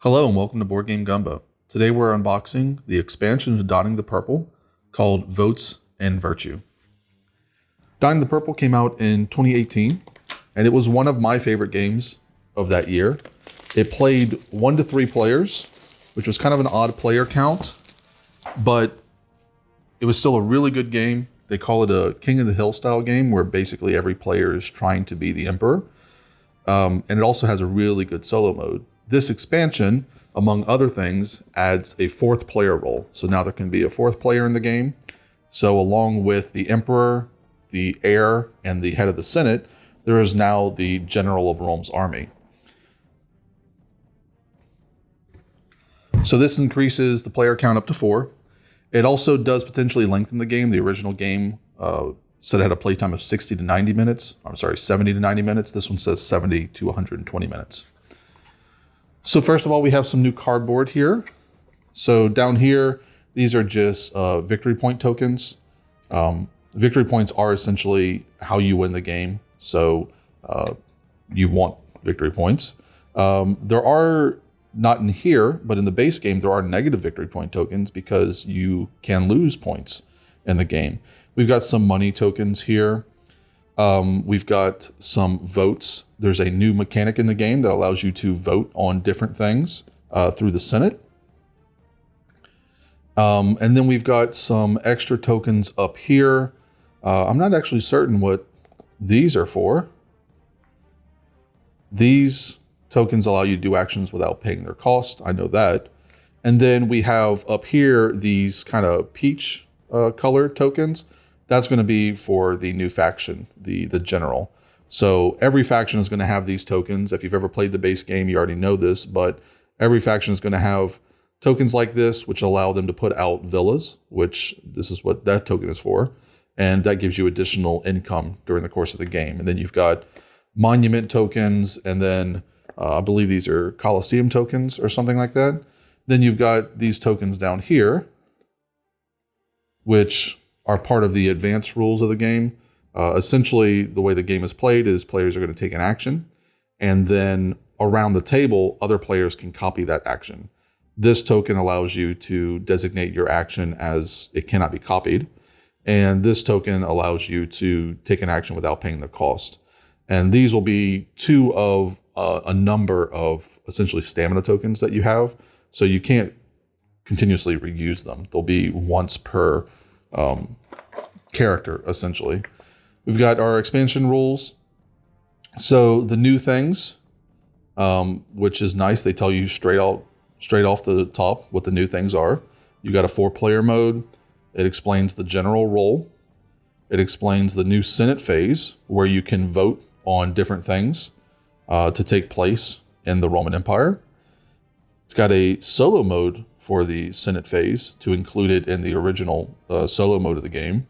Hello and welcome to Board Game Gumbo. Today we're unboxing the expansion to Dotting the Purple called Votes and Virtue. Dotting the Purple came out in 2018 and it was one of my favorite games of that year. It played 1 to 3 players, which was kind of an odd player count, but it was still a really good game. They call it a King of the Hill style game where basically every player is trying to be the emperor. And it also has a really good solo mode. This expansion, among other things, adds a 4th player role. So now there can be a 4th player in the game. So along with the emperor, the heir, and the head of the Senate, there is now the general of Rome's army. So this increases the player count up to 4. It also does potentially lengthen the game. The original game said it had a playtime of 60 to 90 minutes. I'm sorry, 70 to 90 minutes. This one says 70 to 120 minutes. So first of all, we have some new cardboard here. So down here, these are just victory point tokens. Victory points are essentially how you win the game. So you want victory points. There are, not in here, but in the base game, there are negative victory point tokens because you can lose points in the game. We've got some money tokens here. We've got some votes. There's a new mechanic in the game that allows you to vote on different things through the Senate. And then we've got some extra tokens up here. I'm not actually certain what these are for. These tokens allow you to do actions without paying their cost. I know that. And then we have up here these kind of peach color tokens. That's going to be for the new faction, the general. So every faction is going to have these tokens. If you've ever played the base game, you already know this, but every faction is going to have tokens like this, which allow them to put out villas, which this is what that token is for. And that gives you additional income during the course of the game. And then you've got monument tokens, and then I believe these are Colosseum tokens or something like that. Then you've got these tokens down here, which are part of the advanced rules of the game. Essentially, the way the game is played is players are going to take an action, and then around the table, other players can copy that action. This token allows you to designate your action as it cannot be copied, and this token allows you to take an action without paying the cost. And these will be 2 of a number of essentially stamina tokens that you have, so you can't continuously reuse them. They'll be once per character, essentially. We've got our expansion rules. So the new things, which is nice, they tell you straight off the top what the new things are. You got a 4-player mode. It explains the general role. It explains the new Senate phase, where you can vote on different things to take place in the Roman Empire. It's got a solo mode for the Senate phase to include it in the original solo mode of the game.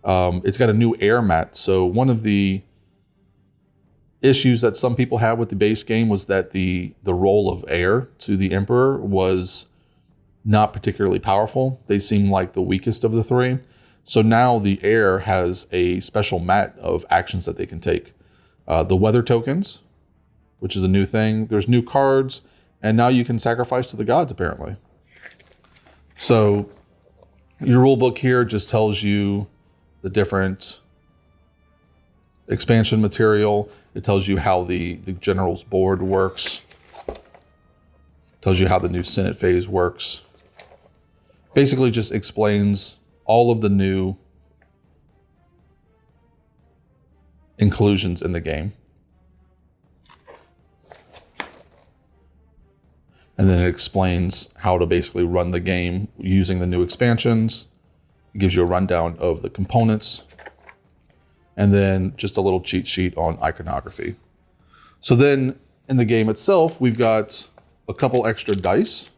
It's got a new air mat. So one of the issues that some people had with the base game was that the role of heir to the emperor was not particularly powerful. They seemed like the weakest of the 3. So now the heir has a special mat of actions that they can take. The weather tokens, which is a new thing. There's new cards, and now you can sacrifice to the gods, apparently. So your rule book here just tells you the different expansion material. It tells you how the general's board works. It tells you how the new Senate phase works. Basically just explains all of the new inclusions in the game. And then it explains how to basically run the game using the new expansions. It gives you a rundown of the components. And then just a little cheat sheet on iconography. So then in the game itself, we've got a couple extra dice.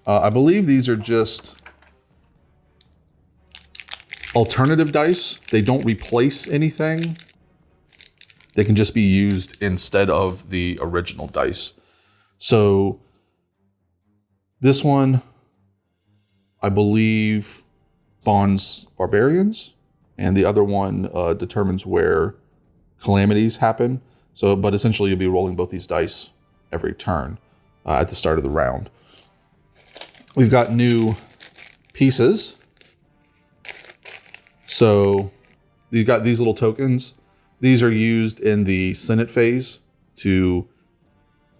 I believe these are just alternative dice. They don't replace anything. They can just be used instead of the original dice. So this one, I believe, spawns barbarians, and the other one determines where calamities happen. So, but essentially you'll be rolling both these dice every turn. at the start of the round. We've got new pieces. So you've got these little tokens. These are used in the Senate phase to,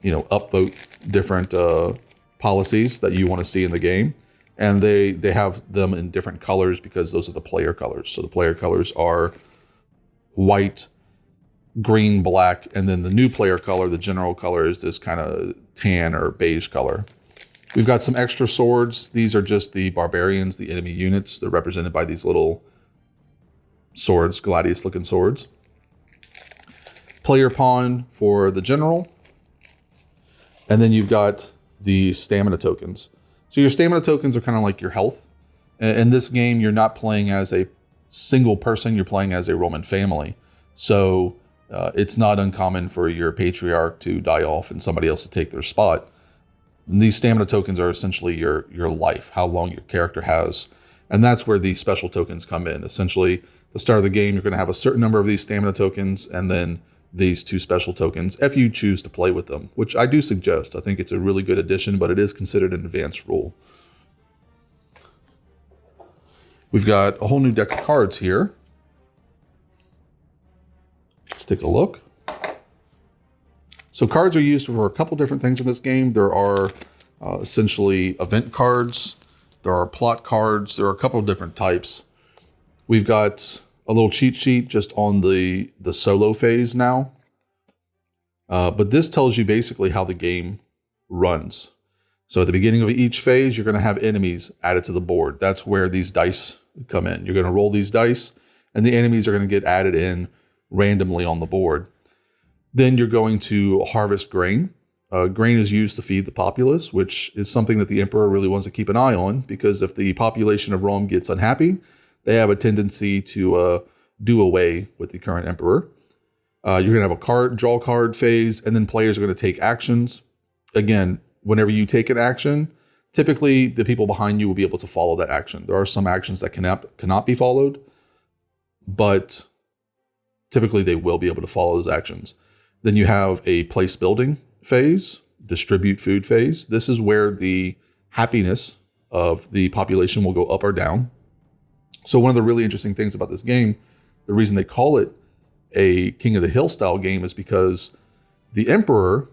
upvote different policies that you want to see in the game. And they have them in different colors because those are the player colors. So the player colors are white, green, black, and then the new player color, the general color, is this kind of tan or beige color. We've got some extra swords. These are just the barbarians, the enemy units. They're represented by these little swords, gladius-looking swords. Player pawn for the general. And then you've got the stamina tokens. So your stamina tokens are kind of like your health. In this game, you're not playing as a single person, you're playing as a Roman family. So it's not uncommon for your patriarch to die off and somebody else to take their spot. And these stamina tokens are essentially your life, how long your character has. And that's where the special tokens come in. Essentially, at the start of the game, you're going to have a certain number of these stamina tokens and then these 2 special tokens if you choose to play with them, which I do suggest. I think it's a really good addition, but it is considered an advanced rule. We've got a whole new deck of cards here. Let's take a look. So cards are used for a couple different things in this game. There are essentially event cards. There are plot cards. There are a couple of different types. We've got a little cheat sheet just on the solo phase now. But this tells you basically how the game runs. So at the beginning of each phase, you're going to have enemies added to the board. That's where these dice come in. You're going to roll these dice, and the enemies are going to get added in randomly on the board. Then you're going to harvest grain. Grain is used to feed the populace, which is something that the emperor really wants to keep an eye on, because if the population of Rome gets unhappy, they have a tendency to do away with the current emperor. You're going to have a draw card phase, and then players are going to take actions. Again, whenever you take an action, typically the people behind you will be able to follow that action. There are some actions that cannot be followed, but typically they will be able to follow those actions. Then you have a place building phase, distribute food phase. This is where the happiness of the population will go up or down. So one of the really interesting things about this game, the reason they call it a King of the Hill style game, is because the emperor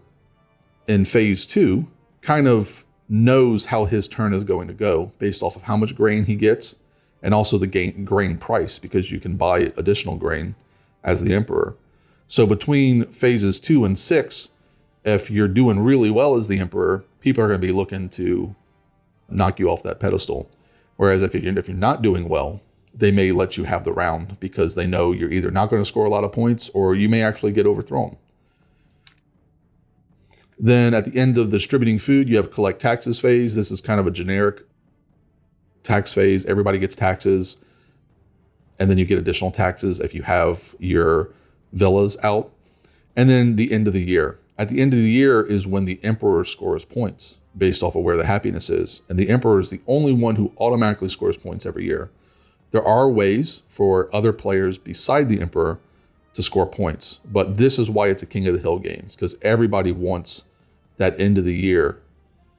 in phase 2 kind of knows how his turn is going to go based off of how much grain he gets, and also the grain price, because you can buy additional grain as the emperor. So between phases 2 and 6, if you're doing really well as the emperor, people are going to be looking to knock you off that pedestal. Whereas if you're not doing well, they may let you have the round because they know you're either not going to score a lot of points or you may actually get overthrown. Then at the end of distributing food, you have collect taxes phase. This is kind of a generic tax phase. Everybody gets taxes, and then you get additional taxes if you have your villas out. And then the end of the year. At the end of the year is when the emperor scores points based off of where the happiness is. And the emperor is the only one who automatically scores points every year. There are ways for other players beside the emperor to score points, but this is why it's a King of the Hill games, because everybody wants that end of the year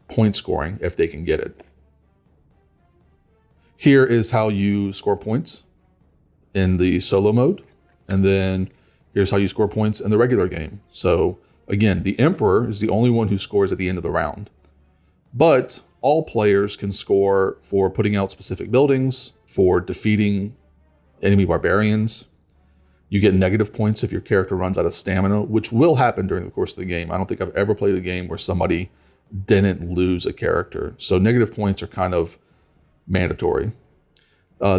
point scoring if they can get it. Here is how you score points in the solo mode, and then here's how you score points in the regular game. So again, the emperor is the only one who scores at the end of the round, but all players can score for putting out specific buildings, for defeating enemy barbarians. You get negative points if your character runs out of stamina, which will happen during the course of the game. I don't think I've ever played a game where somebody didn't lose a character. So negative points are kind of mandatory.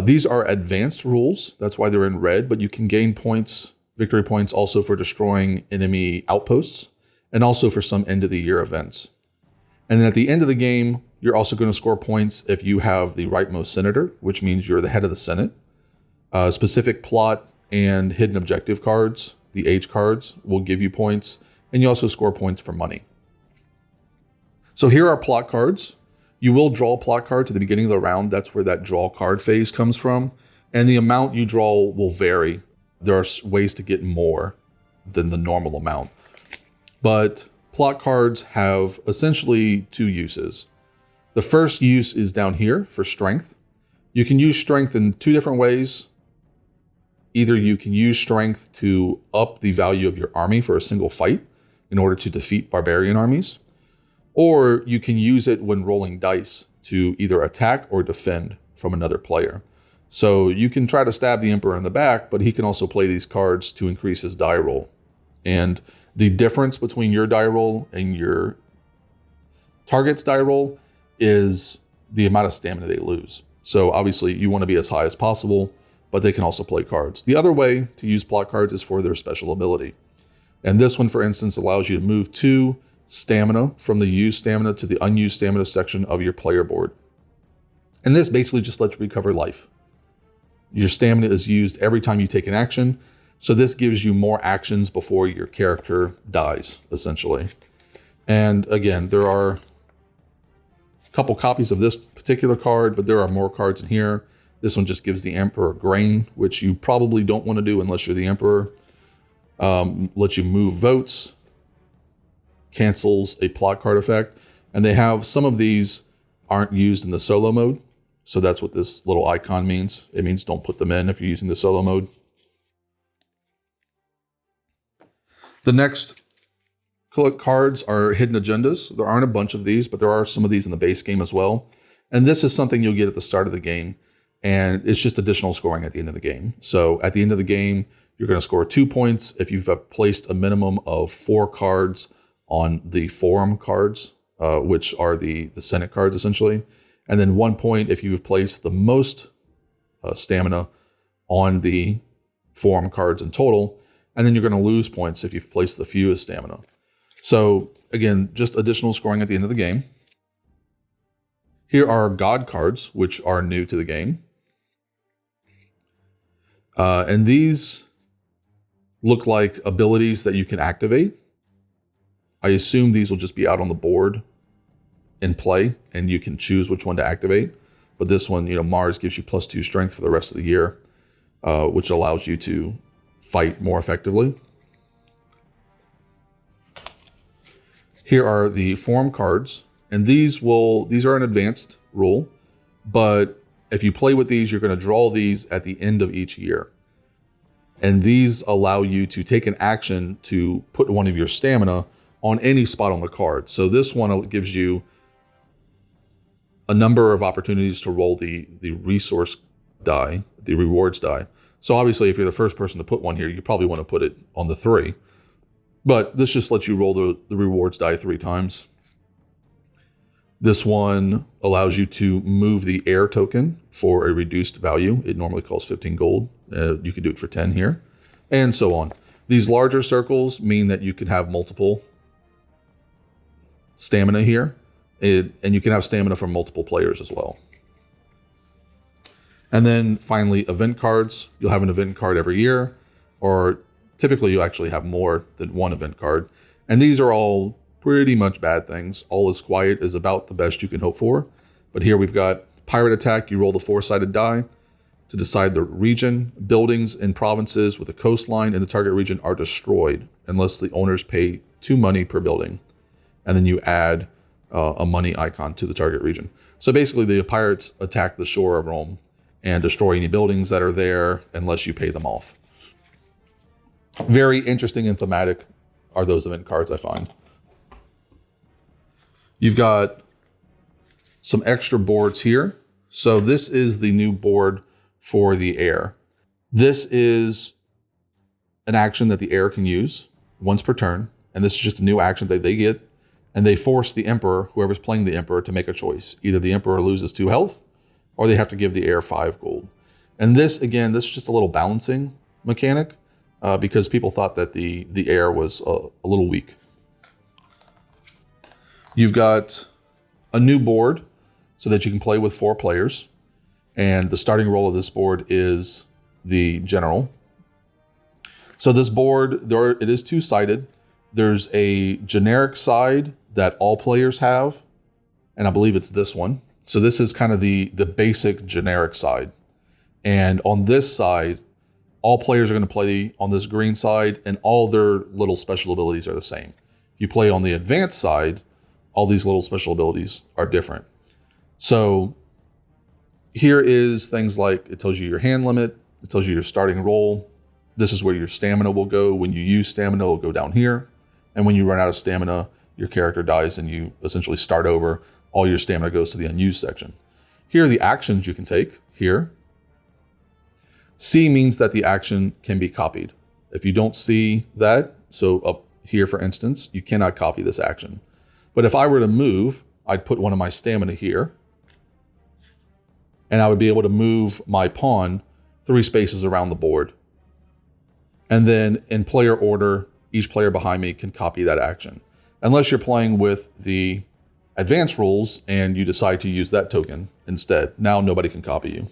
These are advanced rules. That's why they're in red, but you can gain points, victory points, also for destroying enemy outposts and also for some end of the year events. And then at the end of the game, you're also going to score points if you have the rightmost senator, which means you're the head of the Senate. Specific plot and hidden objective cards, the H cards, will give you points, and you also score points for money. So here are plot cards. You will draw plot cards at the beginning of the round. That's where that draw card phase comes from. And the amount you draw will vary. There are ways to get more than the normal amount. But plot cards have essentially two uses. The first use is down here for strength. You can use strength in two different ways. Either you can use strength to up the value of your army for a single fight in order to defeat barbarian armies, or you can use it when rolling dice to either attack or defend from another player. So you can try to stab the Emperor in the back, but he can also play these cards to increase his die roll. And the difference between your die roll and your target's die roll is the amount of stamina they lose. So obviously you want to be as high as possible, but they can also play cards. The other way to use plot cards is for their special ability. And this one, for instance, allows you to move 2 stamina from the used stamina to the unused stamina section of your player board. And this basically just lets you recover life. Your stamina is used every time you take an action. So this gives you more actions before your character dies, essentially. And again, there are a couple copies of this particular card, but there are more cards in here. This one just gives the Emperor grain, which you probably don't want to do unless you're the Emperor. Lets you move votes, cancels a plot card effect. And they have some of these aren't used in the solo mode. So that's what this little icon means. It means don't put them in if you're using the solo mode. The next cards are hidden agendas. There aren't a bunch of these, but there are some of these in the base game as well. And this is something you'll get at the start of the game. And it's just additional scoring at the end of the game. So at the end of the game, you're going to score 2 points if you've placed a minimum of 4 cards on the forum cards, which are the Senate cards essentially. And then 1 point if you've placed the most stamina on the forum cards in total. And then you're going to lose points if you've placed the fewest stamina. So again, just additional scoring at the end of the game. Here are God cards, which are new to the game. And these look like abilities that you can activate. I assume these will just be out on the board in play, and you can choose which one to activate. But this one, Mars gives you +2 strength for the rest of the year, which allows you to fight more effectively. Here are the forum cards, and these are an advanced rule, but if you play with these, you're going to draw these at the end of each year. And these allow you to take an action to put one of your stamina on any spot on the card. So this one gives you a number of opportunities to roll the resource die, the rewards die. So obviously, if you're the first person to put one here, you probably want to put it on the 3. But this just lets you roll the rewards die 3 times. This one allows you to move the air token for a reduced value. It normally costs 15 gold. You can do it for 10 here, and so on. These larger circles mean that you can have multiple stamina here, and you can have stamina from multiple players as well. And then finally, event cards. You'll have an event card every year, or typically you actually have more than one event card. And these are all pretty much bad things. All is quiet is about the best you can hope for. But here we've got pirate attack. You roll the 4-sided die to decide the region. Buildings and provinces with a coastline in the target region are destroyed unless the owners pay 2 money per building. And then you add a money icon to the target region. So basically the pirates attack the shore of Rome and destroy any buildings that are there unless you pay them off. Very interesting and thematic are those event cards, I find. You've got some extra boards here. So this is the new board for the air. This is an action that the air can use once per turn. And this is just a new action that they get. And they force the Emperor, whoever's playing the Emperor, to make a choice. Either the Emperor loses 2 health, or they have to give the air 5 gold. And this, again, this is just a little balancing mechanic because people thought that the air was a little weak. You've got a new board so that you can play with 4 players. And the starting role of this board is the general. So this board, it is 2-sided. There's a generic side that all players have, and I believe it's this one. So this is kind of the basic generic side. And on this side, all players are going to play on this green side, and all their little special abilities are the same. If you play on the advanced side, all these little special abilities are different. So here is things like, it tells you your hand limit, it tells you your starting roll. This is where your stamina will go. When you use stamina, it'll go down here. And when you run out of stamina, your character dies and you essentially start over. All your stamina goes to the unused section. Here are the actions you can take here. C means that the action can be copied. If you don't see that, so up here, for instance, you cannot copy this action. But if I were to move, I'd put one of my stamina here, and I would be able to move my pawn 3 spaces around the board. And then in player order, each player behind me can copy that action. Unless you're playing with the advanced rules and you decide to use that token instead. Now nobody can copy you.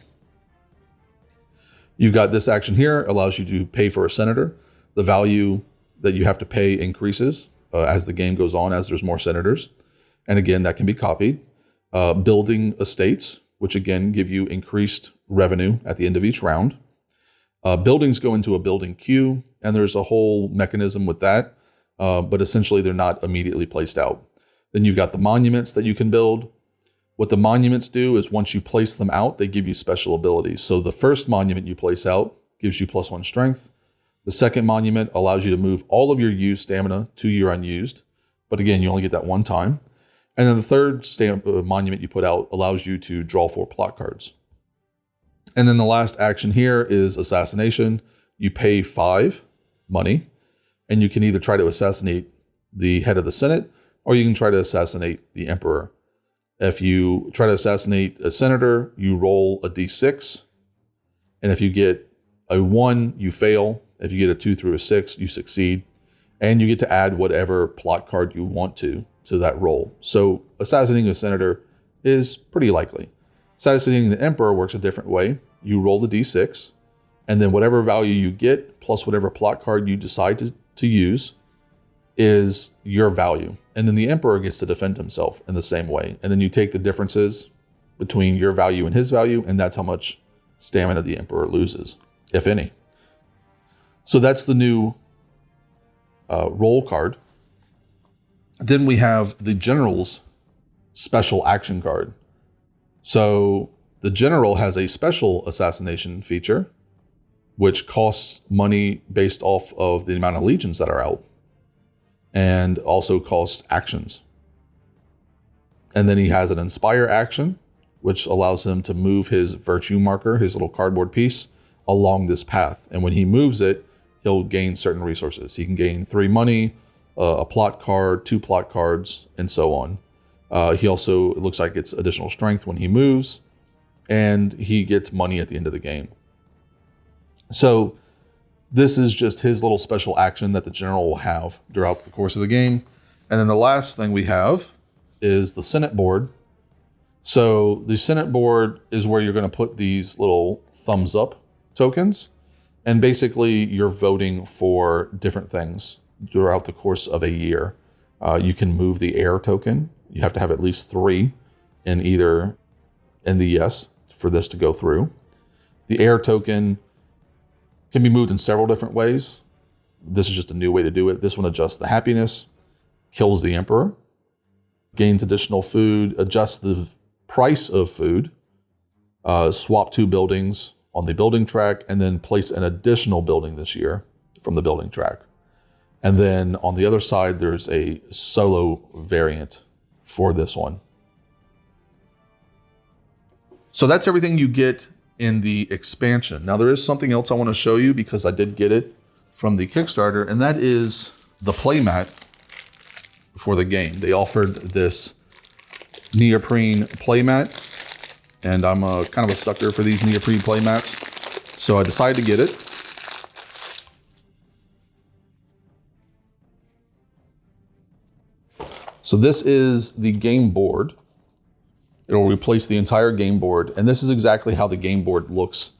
You've got this action here, allows you to pay for a senator. The value that you have to pay increases as the game goes on, as there's more senators. And again, that can be copied. Building estates, which again give you increased revenue at the end of each round. Buildings go into a building queue, and there's a whole mechanism with that, but essentially they're not immediately placed out. Then you've got the monuments that you can build. What the monuments do is once you place them out, they give you special abilities. So the first monument you place out gives you +1 strength. The second monument allows you to move all of your used stamina to your unused, but again, you only get that one time. And then the third monument you put out allows you to draw 4 plot cards. And then the last action here is assassination. You pay 5 money, and you can either try to assassinate the head of the Senate, or you can try to assassinate the Emperor. If you try to assassinate a senator, you roll a d6, and if you get a 1, you fail. If you get a 2 through a 6, you succeed, and you get to add whatever plot card you want to that roll. So assassinating a senator is pretty likely. Assassinating the Emperor works a different way. You roll the d6, and then whatever value you get, plus whatever plot card you decide to use, is your value. And then the Emperor gets to defend himself in the same way. And then you take the differences between your value and his value, and that's how much stamina the Emperor loses, if any. So that's the new roll card. Then we have the General's special action card. So the General has a special assassination feature, which costs money based off of the amount of legions that are out, and also costs actions. And then he has an Inspire action, which allows him to move his virtue marker, his little cardboard piece, along this path. And when he moves it, he'll gain certain resources. He can gain 3 money, a plot card, 2 plot cards, and so on. He also, it looks like it's additional strength when he moves, and he gets money at the end of the game. So this is just his little special action that the General will have throughout the course of the game. And then the last thing we have is the Senate board. So the Senate board is where you're going to put these little thumbs up tokens. And basically you're voting for different things throughout the course of a year. You can move the air token. You have to have at least 3 in the yes for this to go through. The air token can be moved in several different ways. This is just a new way to do it. This one adjusts the happiness, kills the Emperor, gains additional food, adjusts the price of food, swap 2 buildings on the building track, and then place an additional building this year from the building track. And then on the other side, there's a solo variant for this one. So that's everything you get in the expansion. Now there is something else I want to show you because I did get it from the Kickstarter, and that is the playmat for the game. They offered this neoprene playmat, and I'm kind of a sucker for these neoprene playmats, so I decided to get it. So this is the game board. It'll replace the entire game board, and this is exactly how the game board looks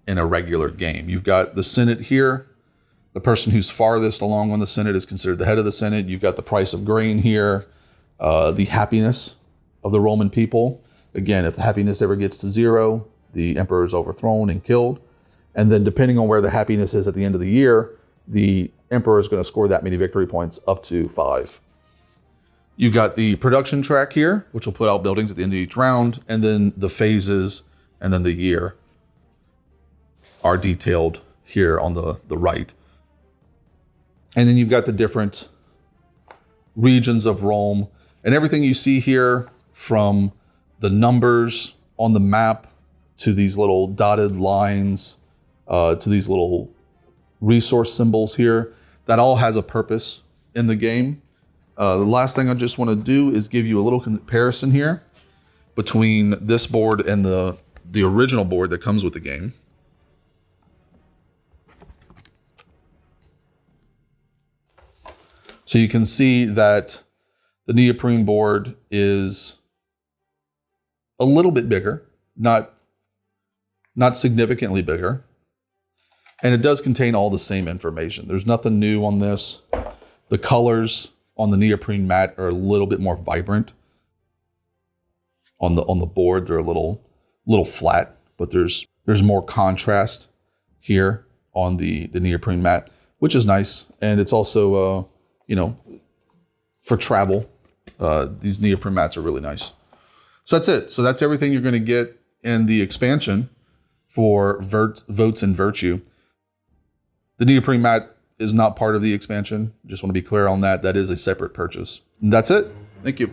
in a regular game. You've got the Senate here. The person who's farthest along on the Senate is considered the head of the Senate. You've got the price of grain here, the happiness of the Roman people. Again, if the happiness ever gets to 0, the emperor is overthrown and killed. And then depending on where the happiness is at the end of the year, the emperor is going to score that many victory points up to 5. You got the production track here, which will put out buildings at the end of each round, and then the phases and then the year are detailed here on the right. And then you've got the different regions of Rome, and everything you see here, from the numbers on the map to these little dotted lines, to these little resource symbols here, that all has a purpose in the game. The last thing I just want to do is give you a little comparison here between this board and the original board that comes with the game. So you can see that the neoprene board is a little bit bigger, not significantly bigger. And it does contain all the same information. There's nothing new on this. The colors on the neoprene mat are a little bit more vibrant. On the board, they're a little flat, but there's more contrast here on the neoprene mat, which is nice. And it's also for travel, these neoprene mats are really nice. So that's it. So that's everything you're going to get in the expansion for Votes in Virtue. The neoprene mat is not part of the expansion. Just want to be clear on that. That is a separate purchase. And that's it. Thank you.